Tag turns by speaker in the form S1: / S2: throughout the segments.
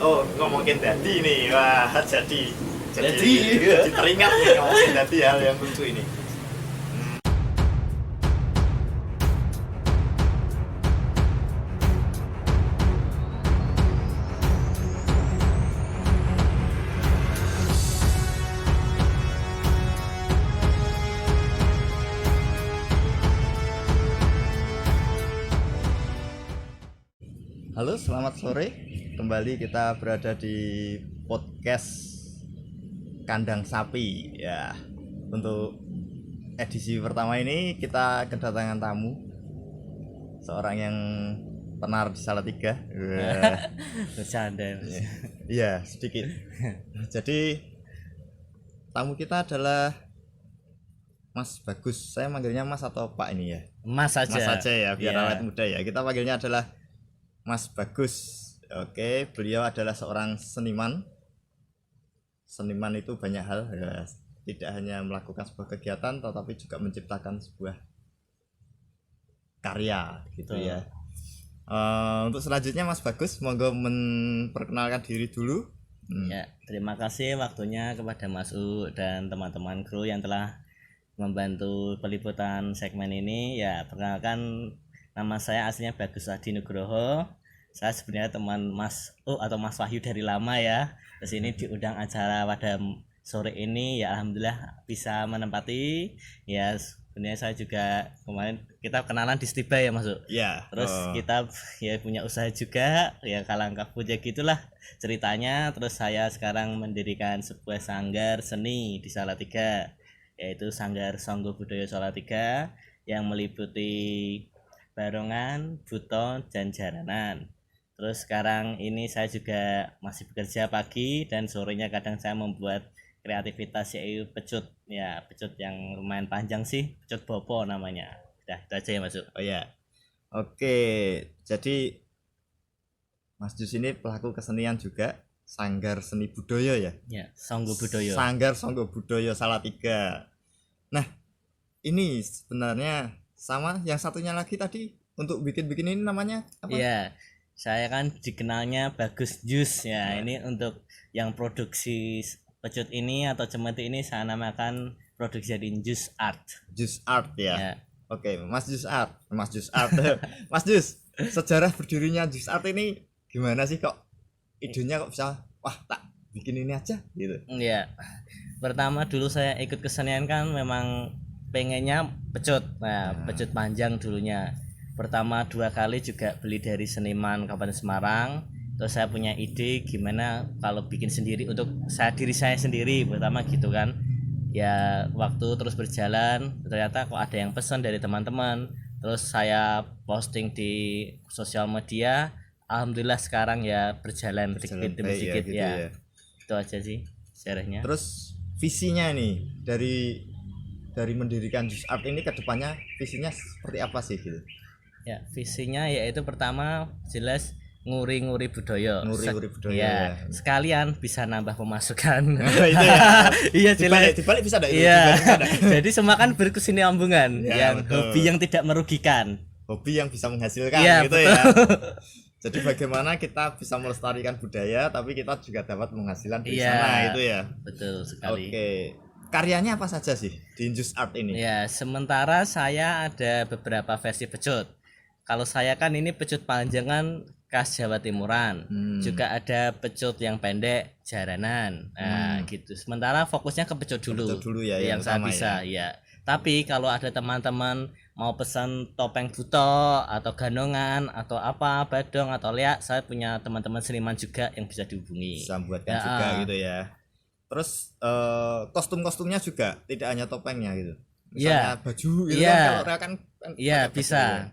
S1: Oh, ngomongin tadi nih. Wah, jadi teringat nih ngomongin tadi hal yang lucu ini. Halo, selamat sore. Kembali kita berada di podcast Kandang Sapi ya. Untuk edisi pertama ini kita kedatangan tamu, seorang yang tenar di Salatiga.
S2: Bercanda.
S1: Iya, sedikit. Jadi tamu kita adalah Mas Bagus. Saya manggilnya Mas atau Pak ini ya?
S2: Mas saja.
S1: Mas saja ya, biar
S2: Iya.
S1: awet muda ya. Kita panggilnya adalah Mas Bagus. Oke, beliau adalah seorang seniman. Seniman itu banyak hal ya, tidak hanya melakukan sebuah kegiatan tetapi juga menciptakan sebuah karya gitu
S2: Betul.
S1: ya. Untuk selanjutnya Mas Bagus, monggo memperkenalkan diri dulu.
S2: Ya, terima kasih waktunya kepada Mas U dan teman-teman kru yang telah membantu peliputan segmen ini. Ya, perkenalkan, nama saya aslinya Bagus Adi Nugroho. Saya sebenarnya teman Mas U atau Mas Wahyu dari lama ya. Terus ini diundang acara pada sore ini, ya alhamdulillah bisa menempati. Ya, sebenarnya saya juga kemarin kita kenalan di Stiba ya Mas U.
S1: Ya.
S2: Terus kita ya punya usaha juga, ya kalangkah puja gitulah ceritanya. Terus saya sekarang mendirikan sebuah sanggar seni di Salatiga, yaitu Sanggar Sanggo Budaya Salatiga, yang meliputi barongan, buton, dan jaranan. Terus sekarang ini saya juga masih bekerja pagi dan sorenya kadang saya membuat kreativitas, yaitu pecut. Ya, pecut yang lumayan panjang sih, pecut bopo namanya. Udah, itu aja ya Mas.
S1: Oh ya. Oke, jadi Mas Jus ini pelaku kesenian juga, Sanggar Seni Budaya ya.
S2: Ya, Sanggo Budaya.
S1: Sanggar Sanggo Budaya Salatiga. Nah, ini sebenarnya sama yang satunya lagi tadi untuk bikin-bikin ini namanya apa?
S2: Iya, saya kan dikenalnya Bagus Jus ya. Ini untuk yang produksi pecut ini atau cemeti ini saya namakan produksi dari Jus Art.
S1: Jus Art ya.
S2: Ya.
S1: Oke, Mas Jus Art. Mas Jus Art. Mas Jus, sejarah berdirinya Jus Art ini gimana sih, kok idenya kok bisa wah tak bikin ini aja gitu?
S2: Iya. Pertama dulu saya ikut kesenian kan memang pengennya pecut. Nah, pecut panjang dulunya. Pertama 2 kali juga beli dari seniman Kabupaten Semarang. Terus saya punya ide gimana kalau bikin sendiri untuk diri saya sendiri, pertama gitu kan. Ya waktu terus berjalan, ternyata kok ada yang pesan dari teman-teman. Terus saya posting di sosial media. Alhamdulillah sekarang ya berjalan sedikit demi
S1: baik ya,
S2: sedikit
S1: gitu
S2: ya.
S1: ya.
S2: Itu aja sih sejarahnya.
S1: Terus visinya nih dari mendirikan Jus Art ini ke depannya visinya seperti apa sih gitu?
S2: Ya, visinya yaitu pertama jelas nguri-nguri budaya.
S1: Nguri-nguri budaya
S2: Ya,
S1: ya.
S2: sekalian bisa nambah pemasukan.
S1: Itu ya.
S2: Iya jelas.
S1: Dibalik bisa ada itu.
S2: Iya.
S1: Dibalik bisa ada.
S2: Jadi semua kan berkesinambungan,
S1: Ya,
S2: yang
S1: betul.
S2: hobi yang tidak merugikan.
S1: Hobi yang bisa menghasilkan
S2: Iya,
S1: gitu
S2: betul.
S1: ya. Jadi bagaimana kita bisa melestarikan budaya tapi kita juga dapat penghasilan dari
S2: Iya.
S1: sana itu ya.
S2: Betul sekali.
S1: Oke. Karyanya apa saja sih di Jus Art ini?
S2: Ya, sementara saya ada beberapa versi pecut. Kalau saya kan ini pecut panjang kan khas Jawa Timuran. Juga ada pecut yang pendek jaranan. Nah, gitu. Sementara fokusnya ke pecut dulu.
S1: Pecut dulu ya, yang
S2: yang saya
S1: utama
S2: bisa, ya. Tapi kalau ada teman-teman mau pesan topeng buto atau gandongan atau apa, badong atau liak, saya punya teman-teman seniman juga yang bisa dihubungi.
S1: Bisa buatkan
S2: Ya,
S1: juga gitu ya. Terus kostum-kostumnya juga tidak hanya topengnya gitu. Misalnya baju gitu
S2: Iya.
S1: kan kalau kan
S2: Iya,
S1: pakai baju
S2: bisa.
S1: ya.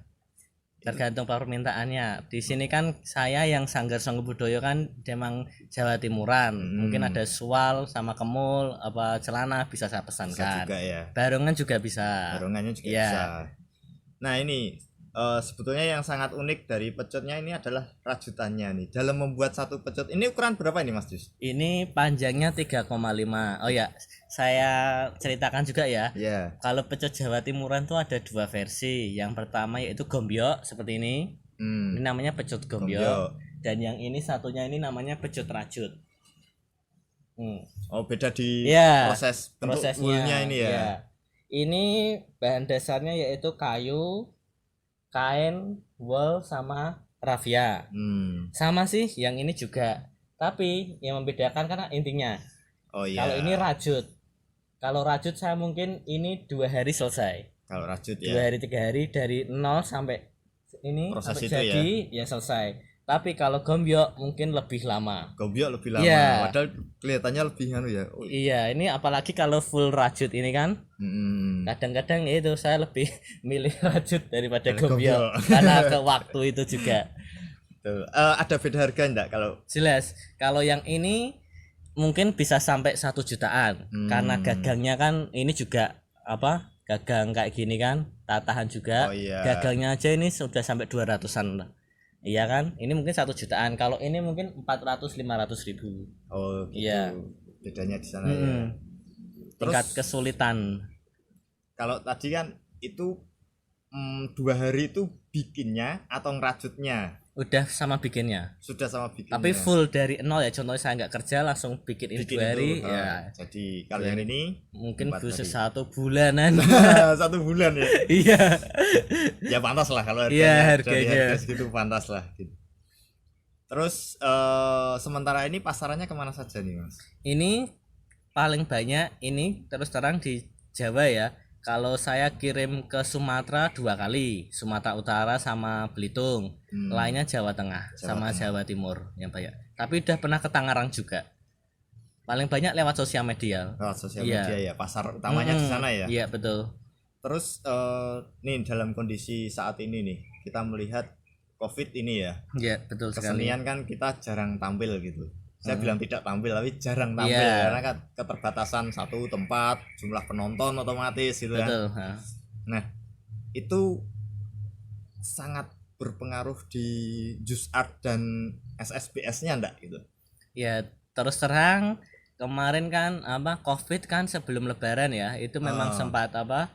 S2: Tergantung permintaannya. Di sini kan saya yang Sanggar Sanggo Budaya kan memang Jawa Timuran. Mungkin ada sual sama kemul apa celana bisa saya
S1: Bisa
S2: pesankan.
S1: juga ya.
S2: Barongan juga bisa.
S1: Barongannya juga
S2: Iya.
S1: bisa. Nah ini sebetulnya yang sangat unik dari pecutnya ini adalah rajutannya nih. Dalam membuat satu pecut ini ukuran berapa ini Mas Jus?
S2: Ini panjangnya 3,5. Oh ya, saya ceritakan juga ya.
S1: Iya.
S2: Kalau pecut Jawa Timuran tuh ada 2 versi. Yang pertama yaitu gombyok seperti ini. Ini namanya pecut gombyok. Dan yang ini satunya ini namanya pecut rajut.
S1: Oh, beda di
S2: Iya,
S1: proses bentuk woolnya ini ya.
S2: iya. Ini bahan dasarnya yaitu kayu, kain, wool sama raffia. Sama sih yang ini juga. Tapi yang membedakan karena intinya.
S1: Oh iya.
S2: Kalau ini rajut. Kalau rajut saya mungkin ini 2 hari selesai.
S1: Kalau rajut
S2: 2
S1: ya.
S2: hari 3 hari dari nol sampai ini
S1: Proses
S2: sampai
S1: itu
S2: jadi ya selesai. Tapi kalau gombyok mungkin lebih lama.
S1: Gombyok lebih lama.
S2: Iya.
S1: Padahal kelihatannya lebih ya. Oh,
S2: Iya, ini apalagi kalau full rajut ini kan. Kadang-kadang itu saya lebih milih rajut daripada gombyok karena ke waktu itu juga.
S1: Tuh. Ada beda harga enggak kalau?
S2: Jelas. Kalau yang ini mungkin bisa sampai 1 jutaan karena gagangnya kan ini juga apa? Gagang kayak gini kan, tahan juga.
S1: Oh, iya.
S2: Gagangnya aja ini sudah sampai 200-an. Iya kan? Ini mungkin 1 jutaan. Kalau ini mungkin 400-500 ribu.
S1: Oh gitu.
S2: Iya.
S1: Bedanya di sana ya.
S2: Tingkat kesulitan.
S1: Kalau tadi kan itu 2 hari itu bikinnya atau ngerajutnya?
S2: Udah sama bikinnya.
S1: Sudah sama bikinnya.
S2: Tapi full dari nol ya. Contohnya saya nggak kerja langsung bikin ini 2 hari
S1: itu,
S2: ya.
S1: Jadi kalau yang ini
S2: Mungkin
S1: 4
S2: butuh
S1: hari.
S2: 1 bulanan.
S1: 1 bulan ya.
S2: Iya.
S1: Ya pantas lah kalau
S2: Iya,
S1: dari
S2: harganya.
S1: harga segitu pantas lah gitu. Terus sementara ini pasarannya kemana saja nih Mas?
S2: Ini paling banyak ini terus terang di Jawa ya. Kalau saya kirim ke Sumatera 2 kali, Sumatera Utara sama Belitung. Lainnya Jawa Tengah sama Jawa Timur yang banyak. Tapi udah pernah ke Tangerang juga. Paling banyak lewat sosial media.
S1: Lewat sosial
S2: Iya.
S1: media ya, pasar utamanya di sana ya.
S2: Iya betul.
S1: Terus nih dalam kondisi saat ini nih, kita melihat COVID ini ya.
S2: Iya betul sekali.
S1: Kesenian kan kita jarang tampil gitu. Saya bilang tidak tampil tapi jarang tampil
S2: Iya.
S1: karena kan keterbatasan satu tempat, jumlah penonton otomatis gitu kan.
S2: Betul.
S1: Nah, itu sangat berpengaruh di Just Art dan SSBS-nya enggak gitu.
S2: Ya terus terang kemarin kan apa COVID kan sebelum Lebaran ya itu memang sempat apa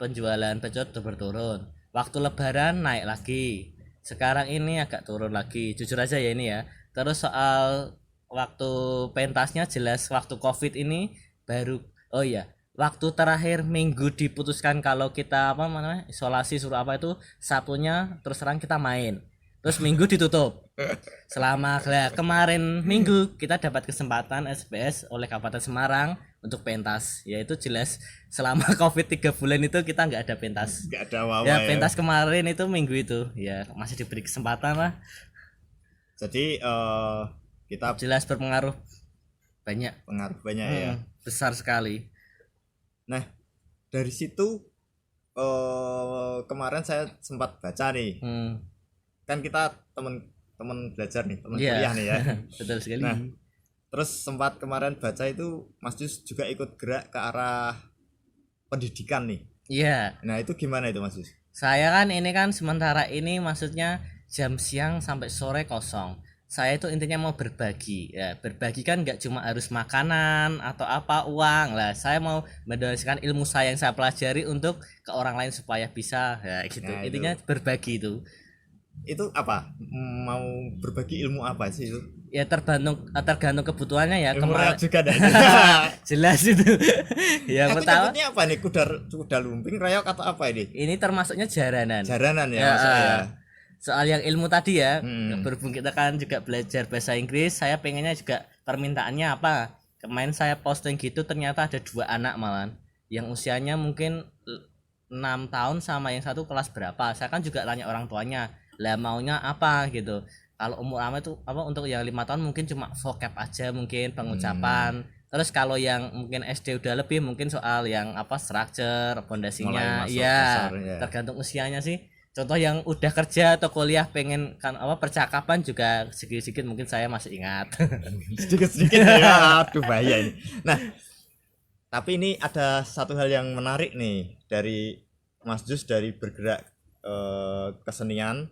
S2: penjualan pecel berturun. Waktu Lebaran naik lagi. Sekarang ini agak turun lagi. Jujur aja ya ini ya. Terus soal waktu pentasnya jelas waktu COVID ini baru oh iya waktu terakhir minggu diputuskan kalau kita apa namanya isolasi suruh apa itu Sabtunya terus terang kita main terus minggu ditutup selama kemarin minggu kita dapat kesempatan SBS oleh Kabupaten Semarang untuk pentas yaitu jelas selama COVID 3 bulan itu kita nggak ada pentas
S1: Enggak ada apa-apa
S2: ya pentas kemarin itu minggu itu ya masih diberi kesempatan lah.
S1: Jadi kita
S2: Jelas berpengaruh banyak
S1: ya.
S2: besar sekali.
S1: Nah, dari situ kemarin saya sempat baca nih. Kan kita teman belajar nih, teman kuliah nih ya.
S2: Betul sekali.
S1: Nah, terus sempat kemarin baca itu Mas Jus juga ikut gerak ke arah pendidikan nih.
S2: Iya.
S1: Nah, itu gimana itu Mas Jus?
S2: Saya kan ini kan sementara ini maksudnya jam siang sampai sore kosong. Saya itu intinya mau berbagi ya, berbagi kan nggak cuma harus makanan atau apa uang lah, saya mau mendonasikan ilmu saya yang saya pelajari untuk ke orang lain supaya bisa ya gitu.
S1: Nah,
S2: intinya berbagi
S1: itu apa, mau berbagi ilmu apa sih itu?
S2: Ya tergantung kebutuhannya ya.
S1: Ilmu
S2: Kemarin
S1: juga ada.
S2: jelas itu. Yang pertama
S1: ini apa nih, kuda lumping, rayok atau apa ini
S2: termasuknya jaranan
S1: ya,
S2: ya,
S1: maksudnya ya.
S2: Soal yang ilmu tadi ya, berhubung kita kan juga belajar bahasa Inggris, saya pengennya juga permintaannya apa. Kemarin saya posting gitu ternyata ada 2 anak malah yang usianya mungkin 6 tahun sama yang satu kelas berapa. Saya kan juga tanya orang tuanya, lah maunya apa gitu. Kalau umur ama itu apa untuk yang 5 tahun mungkin cuma vocab aja mungkin pengucapan. Terus kalau yang mungkin SD udah lebih mungkin soal yang apa structure, pondasinya ya, tergantung usianya sih. Contoh yang udah kerja atau kuliah pengen kan apa percakapan juga sedikit-sedikit mungkin saya masih ingat.
S1: Sedikit-sedikit ya, aduh bahaya ini. Nah, tapi ini ada satu hal yang menarik nih dari Mas Jus, dari bergerak kesenian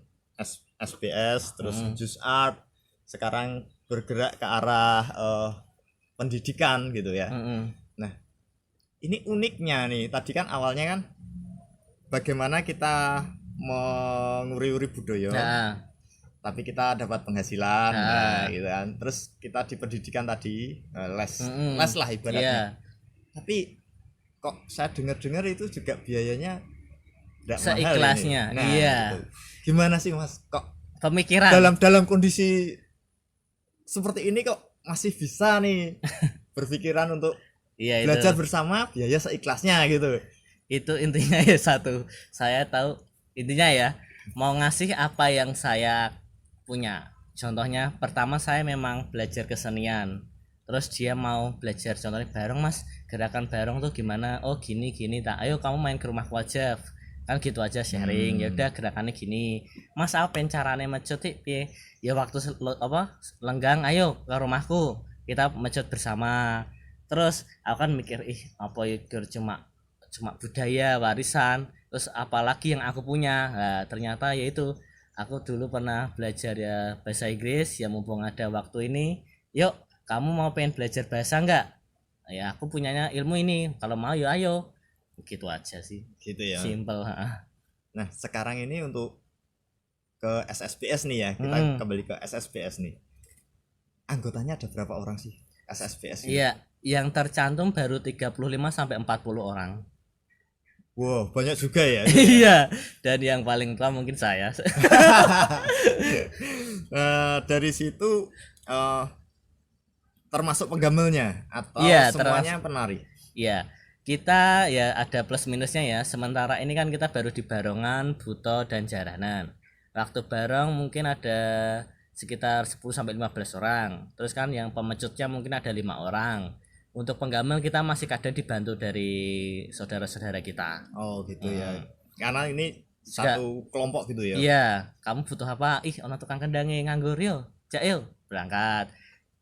S1: SBS terus Just Art, sekarang bergerak ke arah pendidikan gitu ya. Nah, ini uniknya nih, tadi kan awalnya kan bagaimana kita menguri-uri budaya, tapi kita dapat penghasilan,
S2: Ah.
S1: nah, gitu kan. Terus kita di pendidikan tadi les, les lah ibaratnya.
S2: Iya.
S1: Tapi kok saya dengar-dengar itu juga biayanya tidak mahal
S2: Seikhlasnya,
S1: ini. Nah,
S2: iya.
S1: gitu. Gimana sih Mas? Kok
S2: Pemikiran.
S1: dalam kondisi seperti ini kok masih bisa nih berpikiran untuk
S2: Iya itu.
S1: belajar bersama biaya seikhlasnya gitu.
S2: Itu intinya ya satu. Saya tahu intinya ya mau ngasih apa yang saya punya. Contohnya pertama saya memang belajar kesenian. Terus dia mau belajar contohnya bareng Mas, gerakan bareng tuh gimana? Oh gini tak. Ayo kamu main ke rumahku aja. Kan gitu aja sharing. Ya udah gerakannya gini. Mas apa carane mecut piye? Ya waktu lenggang ayo ke rumahku. Kita mecut bersama. Terus aku kan mikir apa ya cuma budaya warisan. Terus apalagi yang aku punya. Nah, ternyata yaitu aku dulu pernah belajar ya bahasa Inggris. Ya mumpung ada waktu ini, yuk kamu mau pengen belajar bahasa enggak? Ya aku punyanya ilmu ini, kalau mau ya ayo. Gitu aja sih,
S1: Gitu ya.
S2: simple.
S1: Nah, sekarang ini untuk ke SSBS nih ya, kita kembali ke SSBS nih. Anggotanya ada berapa orang sih SSBS ini?
S2: Iya, yang tercantum baru 35 sampai 40 orang.
S1: Wow, banyak juga ya.
S2: Iya, dan yang paling tua mungkin saya.
S1: Dari situ termasuk penggamelnya atau
S2: Iya,
S1: semuanya penari?
S2: Iya, kita ya ada plus minusnya ya. Sementara ini kan kita baru di Barongan, Buto dan Jaranan. Waktu bareng mungkin ada sekitar 10 sampai 15 orang. Terus kan yang pemecutnya mungkin ada 5 orang. Untuk penggamel kita masih kadang dibantu dari saudara-saudara kita.
S1: Oh gitu ya. Karena ini satu kelompok gitu ya.
S2: Iya, kamu butuh apa? Ono tukang kendange nganggur yo. Jak yo, berangkat.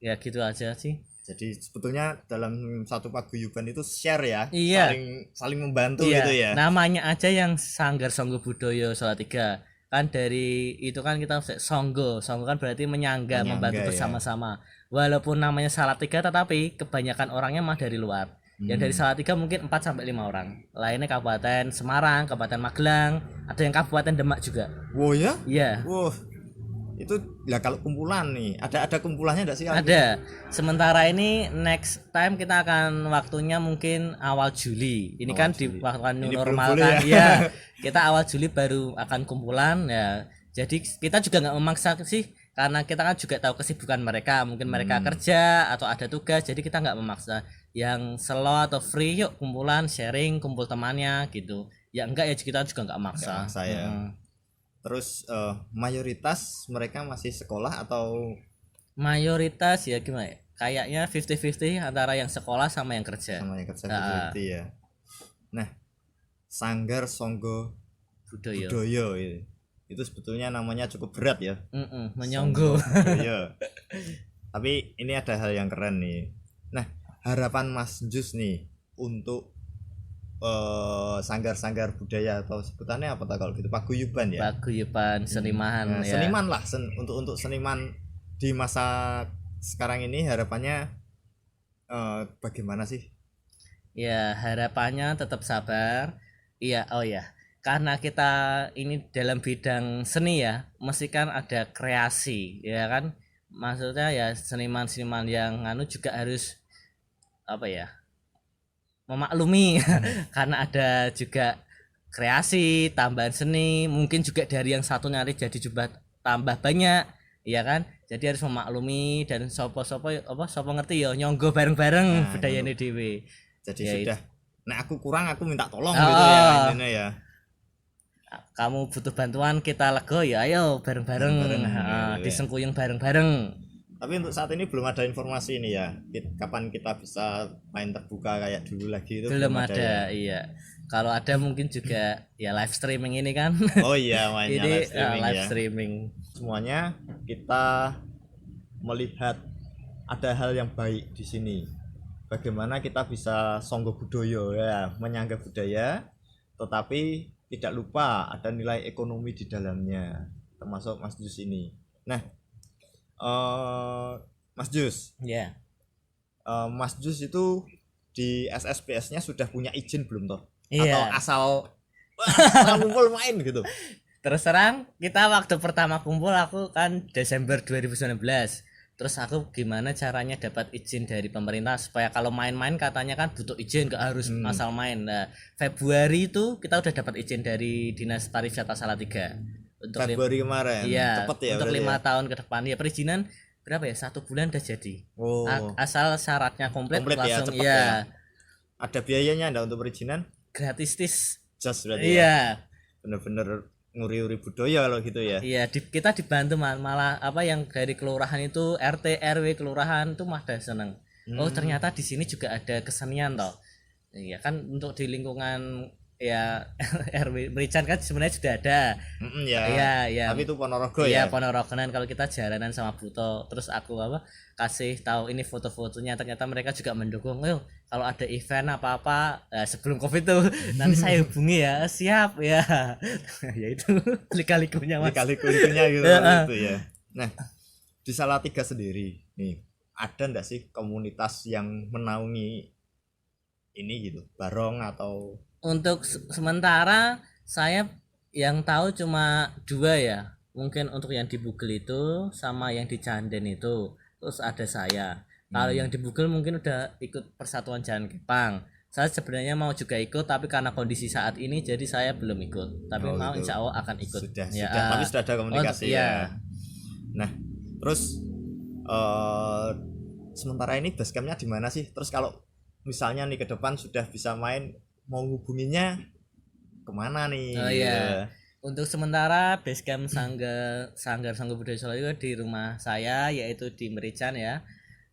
S2: Ya gitu aja sih.
S1: Jadi sebetulnya dalam satu paguyuban itu share ya,
S2: Iya.
S1: saling membantu
S2: Iya,
S1: gitu ya.
S2: namanya aja yang Sanggar Songgo Budoyo Salatiga. Kan dari itu kan kita Songgo kan berarti menyangga, membantu
S1: ya.
S2: bersama-sama. Walaupun namanya Salatiga tetapi kebanyakan orangnya mah dari luar. Yang dari Salatiga mungkin 4 sampai 5 orang. Lainnya Kabupaten Semarang, Kabupaten Magelang, ada yang Kabupaten Demak juga.
S1: Wow ya?
S2: Iya.
S1: Wow. Itu lah kalau kumpulan nih, ada kumpulannya enggak sih?
S2: Ada. Sementara ini next time kita akan waktunya mungkin awal Juli. Ini
S1: Awal
S2: kan
S1: Juli.
S2: di waktu
S1: Ini
S2: new
S1: belum
S2: normal
S1: boleh
S2: kan.
S1: ya.
S2: Iya. Kita awal Juli baru akan kumpulan ya. Jadi kita juga nggak memaksa sih karena kita kan juga tahu kesibukan mereka. Mungkin mereka kerja atau ada tugas. Jadi kita nggak memaksa. Yang slow atau free yuk kumpulan, sharing, kumpul temannya gitu. Ya enggak ya kita juga nggak maksa.
S1: Nggak maksa ya. Terus mayoritas mereka masih sekolah atau
S2: Mayoritas ya gimana ya? Kayaknya 50-50 antara yang sekolah sama yang kerja.
S1: sama yang kerja gitu ya. Nah, Sanggar Songgo
S2: Budoyo.
S1: Budoyo itu sebetulnya namanya cukup berat ya.
S2: Menyonggo.
S1: Iya. Tapi ini ada hal yang keren nih. Nah, harapan Mas Jus nih untuk sanggar-sanggar budaya atau sebutannya apa tak kalau gitu paguyuban ya.
S2: Paguyuban seniman ya.
S1: Seniman lah untuk seniman di masa sekarang ini harapannya bagaimana sih?
S2: Ya, harapannya tetap sabar. Iya, oh ya. Karena kita ini dalam bidang seni ya, mesti kan ada kreasi, ya kan? Maksudnya ya seniman-seniman yang juga harus apa ya? Memaklumi karena ada juga kreasi, tambahan seni, mungkin juga dari yang satu nyari jadi jumlah tambah banyak, ya kan? Jadi harus memaklumi dan sopo ngerti ya nyonggo bareng-bareng budayane dhewe.
S1: Jadi
S2: Ya,
S1: sudah nah aku kurang aku minta tolong gitu ya intinya ya.
S2: Kamu butuh bantuan kita lego ya ayo bareng-bareng disengkuyung bareng-bareng.
S1: Tapi untuk saat ini belum ada informasi ini ya. Kapan kita bisa main terbuka kayak dulu lagi itu
S2: Belum ada
S1: ya.
S2: iya. Kalau ada mungkin juga ya live streaming ini kan.
S1: Oh iya mainnya
S2: Ini
S1: live streaming
S2: live
S1: ya.
S2: streaming.
S1: Semuanya kita melihat ada hal yang baik di sini. Bagaimana kita bisa songgo budoyo ya, menyangga budaya tetapi tidak lupa ada nilai ekonomi di dalamnya, termasuk Mas Jus ini. Nah, Mas Jus,
S2: Ya.
S1: Mas Jus itu di SSPS-nya sudah punya izin belum toh?
S2: Iya.
S1: Atau asal ngumpul main gitu?
S2: Terus terang kita waktu pertama kumpul aku kan Desember 2019. Terus aku gimana caranya dapat izin dari pemerintah supaya kalau main-main katanya kan butuh izin, gak harus asal main. Nah, Februari itu kita udah dapat izin dari Dinas Pariwisata Salatiga untuk
S1: Februari kemarin.
S2: iya,
S1: Cepet ya
S2: untuk
S1: berarti
S2: 5
S1: ya?
S2: tahun ke depan. Ya perizinan berapa ya? 1 bulan udah jadi.
S1: Oh,
S2: Asal syaratnya komplit,
S1: Komplit ya,
S2: langsung
S1: cepet
S2: iya.
S1: ya. Ada biayanya enggak untuk perizinan?
S2: Gratis tis.
S1: Just berarti ya.
S2: Iya.
S1: Bener-bener nguri-uri budaya kalau gitu ya.
S2: Iya, kita dibantu malah apa yang dari kelurahan itu RT RW kelurahan tuh malah seneng. Oh, ternyata di sini juga ada kesenian toh. Iya kan untuk di lingkungan ya RW Merican kan sebenarnya sudah ada.
S1: Ya.
S2: Iya, iya.
S1: Tapi itu Ponorogo
S2: Iya,
S1: ya.
S2: Ponorogonan kalau kita jalanan sama Buto, terus aku apa kasih tahu ini foto-fotonya, ternyata mereka juga mendukung. Yo, kalau ada event apa-apa sebelum Covid tuh nanti saya hubungi ya. Siap ya. Ya itu lika-likunya Mas.
S1: Lika-liku itunya gitu, gitu ya. Nah, di Salatiga sendiri nih ada ndak sih komunitas yang menaungi ini gitu, barong atau
S2: Untuk sementara saya yang tahu cuma 2 ya. Mungkin untuk yang di Bugel itu sama yang di Canden itu. Terus ada saya. Kalau yang di Bugel mungkin udah ikut Persatuan Jalan Kepang. Saya sebenarnya mau juga ikut tapi karena kondisi saat ini jadi saya belum ikut. Tapi mau
S1: gitu.
S2: insya Allah akan ikut.
S1: Sudah,
S2: Ya,
S1: tapi sudah ada komunikasi
S2: iya.
S1: ya. Nah, terus sementara ini basecampnya di mana sih? Terus kalau misalnya nih ke depan sudah bisa main, mau hubunginya kemana nih?
S2: Oh iya. Untuk sementara basecamp Sanggar Sanggo Budaya Solo itu di rumah saya yaitu di Merican ya.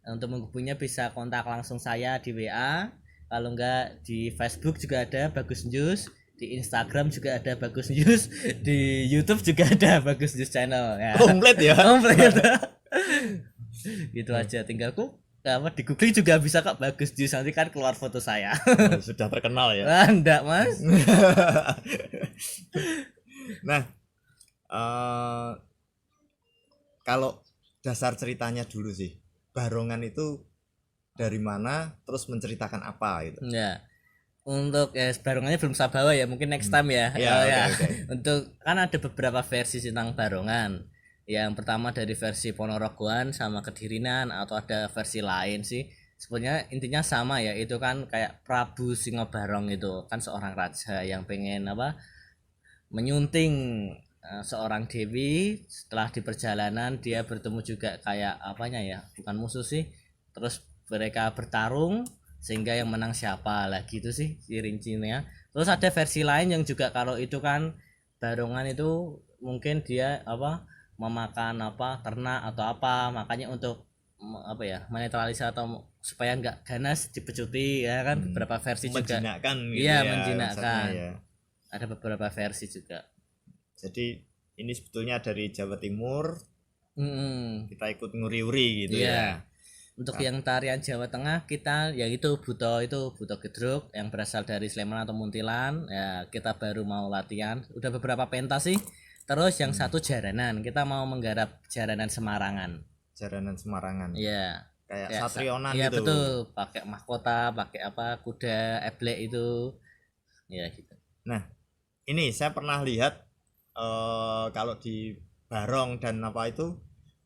S2: Untuk menghubunginya bisa kontak langsung saya di WA. Kalau enggak di Facebook juga ada Bagus News, di Instagram juga ada Bagus News, di YouTube juga ada Bagus News channel ya.
S1: Komplit ya.
S2: Komplit. Gitu aja, tinggal di Google juga bisa kok Bagus News, nanti kan keluar foto saya.
S1: Sudah terkenal ya.
S2: Enggak Mas.
S1: Nah, kalau dasar ceritanya dulu sih, barongan itu dari mana, terus menceritakan apa gitu.
S2: Ya. Untuk barongannya belum saya bawa ya, mungkin next time ya.
S1: Ya, okay.
S2: Untuk kan ada beberapa versi tentang barongan. Yang pertama dari versi Ponorogoan sama Kedirinan atau ada versi lain sih. Sebenarnya intinya sama ya, itu kan kayak Prabu Singobarong itu kan seorang raja yang pengen menyunting seorang dewi. Setelah di perjalanan dia bertemu juga kayak apanya ya, bukan musuh sih, terus mereka bertarung sehingga yang menang siapa lah gitu sih rincinya. Terus ada versi lain yang juga kalau itu kan barongan itu mungkin dia memakan ternak atau apa, makanya untuk menetralisir atau supaya enggak ganas dipecuti ya kan. Beberapa versi juga
S1: menjinakkan gitu
S2: iya,
S1: ya,
S2: menjinakkan
S1: ya.
S2: Ada beberapa versi juga.
S1: Jadi ini sebetulnya dari Jawa Timur, kita ikut nguri-uri gitu
S2: Iya.
S1: ya.
S2: Untuk yang tarian Jawa Tengah kita yang itu Buto Gedruk yang berasal dari Sleman atau Muntilan ya, kita baru mau latihan udah beberapa pentas sih. Terus yang satu jaranan, kita mau menggarap jaranan Semarangan.
S1: Jaranan Semarangan.
S2: Iya.
S1: Kayak satrionan
S2: iya,
S1: gitu.
S2: Betul, pakai mahkota, pakai kuda eblek itu. Ya gitu.
S1: Nah, ini saya pernah lihat kalau di Barong dan apa itu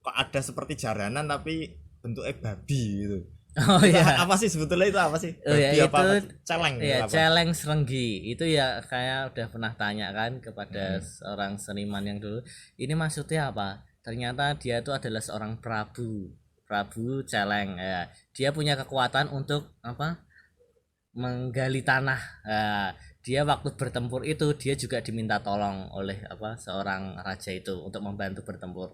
S1: kok ada seperti jaranan tapi bentuknya babi gitu.
S2: Oh iya.
S1: Apa sih sebetulnya itu apa sih?
S2: Oh ya,
S1: Babi apa?
S2: itu
S1: Celeng.
S2: ya,
S1: apa?
S2: celeng serenggi. Itu ya kayak udah pernah tanya kan kepada seorang seniman yang dulu. Ini maksudnya apa? Ternyata dia itu adalah seorang Prabu celeng ya. Dia punya kekuatan untuk menggali tanah. Dia waktu bertempur itu dia juga diminta tolong oleh seorang raja itu untuk membantu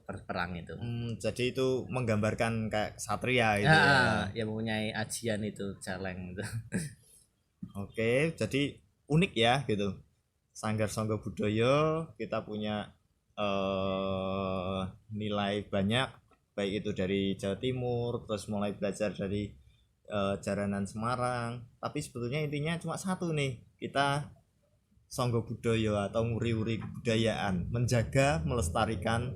S2: berperang itu.
S1: Jadi itu menggambarkan kayak satria itu ya.
S2: Ya mempunyai ajian itu celeng itu.
S1: Oke, jadi unik ya gitu. Sanggar Sanggo Budaya kita punya nilai banyak, baik itu dari Jawa Timur, terus mulai belajar dari jaranan Semarang. Tapi sebetulnya intinya cuma satu nih, kita Sanggo Budaya atau nguri-uri kebudayaan, menjaga melestarikan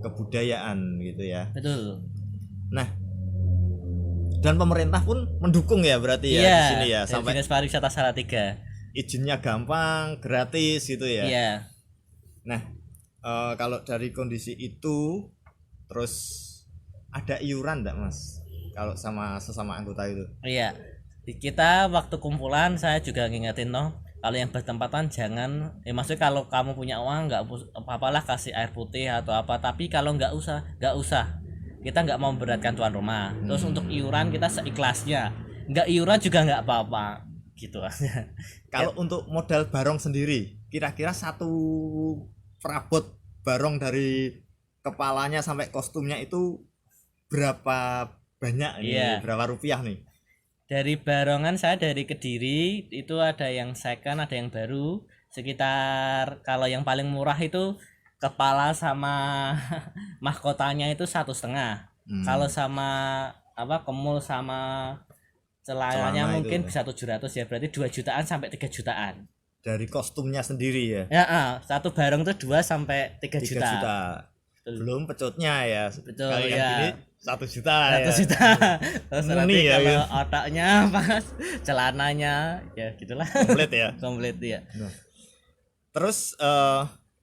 S1: kebudayaan gitu ya.
S2: Betul.
S1: Nah, dan pemerintah pun mendukung ya berarti ya di sini ya, sampai
S2: Dinas Pariwisata Salatiga.
S1: izinnya gampang, gratis gitu ya.
S2: Iya.
S1: Nah, Kalau dari kondisi itu terus ada iuran enggak Mas kalau sama sesama anggota itu?
S2: Iya, kita waktu kumpulan saya juga ngingetin toh, kalau yang bertempatan jangan, maksudnya kalau kamu punya uang nggak apa-apalah kasih air putih atau apa, tapi kalau nggak usah, kita nggak mau memberatkan tuan rumah. Terus untuk iuran kita seikhlasnya, nggak iuran juga nggak apa-apa gitu aja.
S1: Kalau untuk modal barong sendiri, kira-kira satu perabot barong dari kepalanya sampai kostumnya itu berapa banyak ini?
S2: Iya.
S1: Berapa rupiah nih?
S2: Dari barongan saya dari Kediri itu ada yang second, ada yang baru. Sekitar kalau yang paling murah itu kepala sama mahkotanya itu 1,5. Kalau sama apa kemul sama celananya
S1: Celana
S2: mungkin
S1: itu.
S2: bisa 700 ya, berarti 2 jutaan sampai 3 jutaan.
S1: Dari kostumnya sendiri ya.
S2: Ya, satu barong tuh 2 sampai 3
S1: 3
S2: juta.
S1: juta.
S2: Betul.
S1: Belum pecutnya ya.
S2: Betul,
S1: Kalau yang
S2: ya.
S1: gini 1 juta
S2: 1
S1: ya.
S2: juta. Terus
S1: Murni
S2: nanti
S1: ya,
S2: kalau
S1: ya.
S2: otaknya pas celananya ya gitulah.
S1: Komplit ya.
S2: Komplit ya.
S1: Nah, terus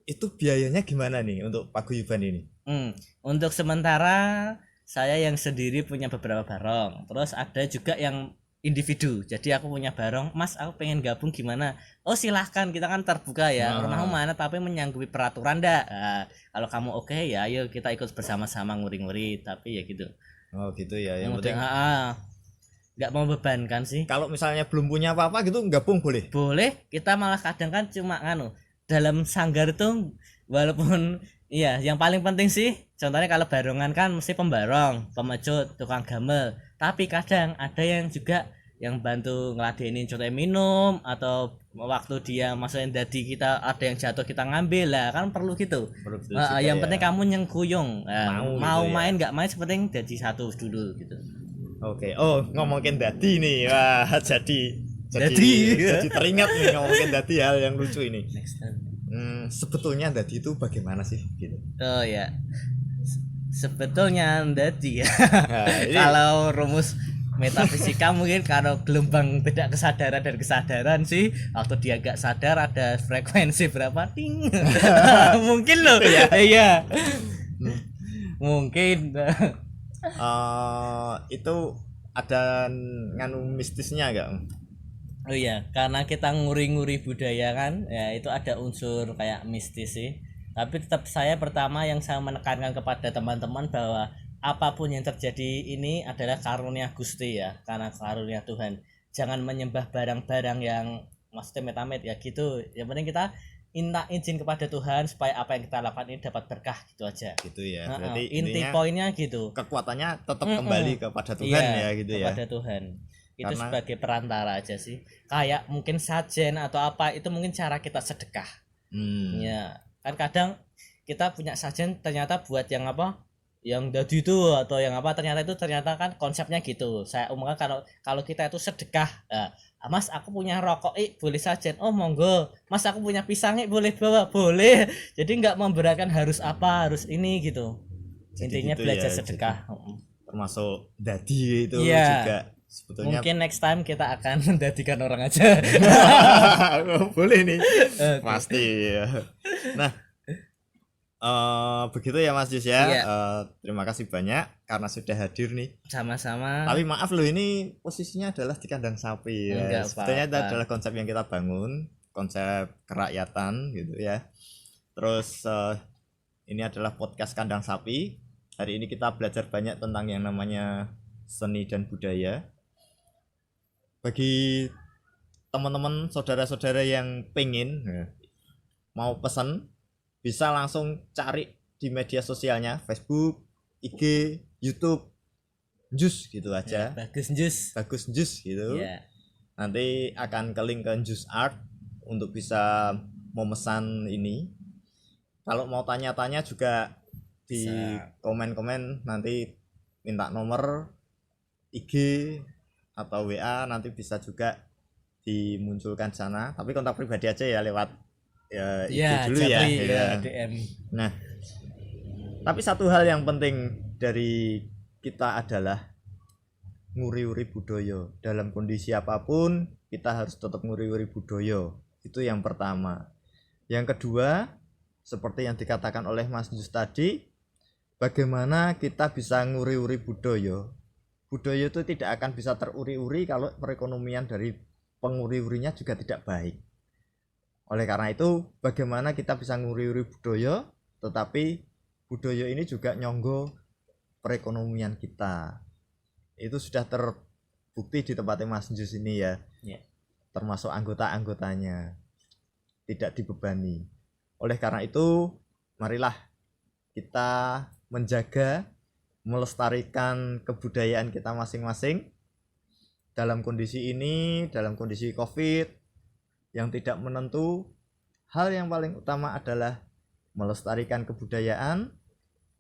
S1: itu biayanya gimana nih untuk paguyuban ini?
S2: Untuk sementara saya yang sendiri punya beberapa barong. Terus ada juga yang individu. Jadi aku punya barong, Mas aku pengen gabung gimana? Oh silahkan, kita kan terbuka ya. Rumahmu mana tapi menyanggupi peraturan dah. Kalau kamu oke ya ayo kita ikut bersama-sama nguri-nguri. Tapi ya gitu.
S1: Oh gitu ya. Yang
S2: Penting
S1: penting
S2: nggak mau bebankan sih.
S1: kalau misalnya belum punya apa-apa gitu gabung boleh.
S2: Boleh, kita malah kadang kan cuma dalam sanggar itu walaupun iya yang paling penting sih contohnya kalau barongan kan mesti pembarong, pemecut, tukang gamel, tapi kadang ada yang juga yang bantu ngeladenin contohnya minum atau waktu dia masukin dadi kita ada yang jatuh kita ngambil lah kan perlu gitu. Yang penting kamu nyengkuyung mau
S1: gitu
S2: main nggak main sepenting jadi satu dulu gitu.
S1: Oke. Oh ngomongin dadi nih, wah jadi teringat nih ngomongin dadi hal yang lucu ini.
S2: Next time.
S1: Sebetulnya dadi itu bagaimana sih gitu?
S2: Oh ya, sebetulnya dadi ya.
S1: Nah, ini
S2: Kalau rumus metafisika mungkin kalau gelombang tidak kesadaran dan kesadaran sih waktu dia gak sadar ada frekuensi berapa ting mungkin loh ya iya mungkin
S1: itu ada nganu mistisnya enggak?
S2: oh iya karena kita nguri-nguri budaya kan ya itu ada unsur kayak mistis sih, tapi tetap saya pertama yang saya menekankan kepada teman-teman bahwa apapun yang terjadi ini adalah karunia Gusti ya, karena karunia Tuhan. Jangan menyembah barang-barang yang maksudnya metamet ya gitu. Yang penting kita minta izin kepada Tuhan supaya apa yang kita lakukan ini dapat berkah gitu aja.
S1: Gitu ya. Berarti
S2: inti poinnya gitu.
S1: Kekuatannya tetap kembali kepada Tuhan ya gitu ya.
S2: Kepada Tuhan. Itu karena sebagai perantara aja sih. Kayak mungkin sajen atau apa itu mungkin cara kita sedekah. Ya, kan kadang kita punya sajen ternyata buat yang apa? Yang dadi itu atau yang apa ternyata kan konsepnya gitu. Saya umumkan kalau kita itu sedekah, Mas aku punya rokok boleh saja, oh monggo. Mas aku punya pisang boleh bawa, boleh. Jadi nggak memberatkan harus apa harus ini gitu. Jadi intinya gitu belajar ya, sedekah.
S1: Termasuk dadi itu juga sebetulnya.
S2: Mungkin next time kita akan mendadikan orang aja.
S1: Boleh nih. Pasti ya. Nah begitu ya Mas Jus ya. Iya. Terima kasih banyak karena sudah hadir nih.
S2: Sama-sama.
S1: Tapi maaf loh ini posisinya adalah di kandang sapi ya. Sebetulnya itu adalah konsep yang kita bangun, konsep kerakyatan gitu ya. Terus ini adalah podcast kandang sapi. Hari ini kita belajar banyak tentang yang namanya seni dan budaya. Bagi teman-teman saudara-saudara yang pengen mau pesan bisa langsung cari di media sosialnya Facebook, IG, YouTube, Jus gitu aja.
S2: Ya, bagus Jus
S1: gitu. Yeah. Nanti akan ke link ke Jus Art untuk bisa memesan ini. Kalau mau tanya-tanya juga di komen-komen nanti minta nomor IG atau WA nanti bisa juga dimunculkan sana. Tapi kontak pribadi aja ya lewat ya, dulu ya DM. Nah, tapi satu hal yang penting dari kita adalah nguri-uri budaya. Dalam kondisi apapun kita harus tetap nguri-uri budaya. Itu yang pertama. Yang kedua, seperti yang dikatakan oleh Mas Jus tadi, bagaimana kita bisa nguri-uri budaya. Budaya itu tidak akan bisa teruri-uri kalau perekonomian dari penguri-urinya juga tidak baik. Oleh karena itu, bagaimana kita bisa nguri-uri budaya, tetapi budaya ini juga nyonggo perekonomian kita. Itu sudah terbukti di tempatnya Mas Jus ini ya.
S2: Ya.
S1: Termasuk anggota-anggotanya. Tidak dibebani. Oleh karena itu, marilah kita menjaga, melestarikan kebudayaan kita masing-masing dalam kondisi ini, dalam kondisi COVID yang tidak menentu. Hal yang paling utama adalah melestarikan kebudayaan,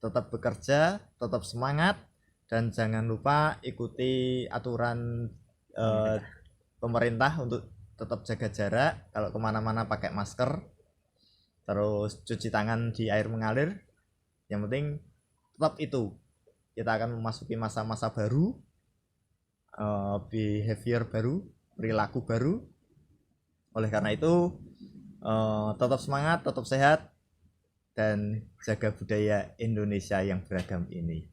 S1: tetap bekerja, tetap semangat, dan jangan lupa ikuti aturan pemerintah untuk tetap jaga jarak, kalau kemana-mana pakai masker, terus cuci tangan di air mengalir. Yang penting tetap itu, kita akan memasuki masa-masa baru, behavior baru, perilaku baru. Oleh karena itu tetap semangat, tetap sehat, dan jaga budaya Indonesia yang beragam ini.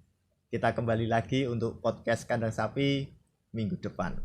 S1: Kita kembali lagi untuk podcast Kandang Sapi minggu depan.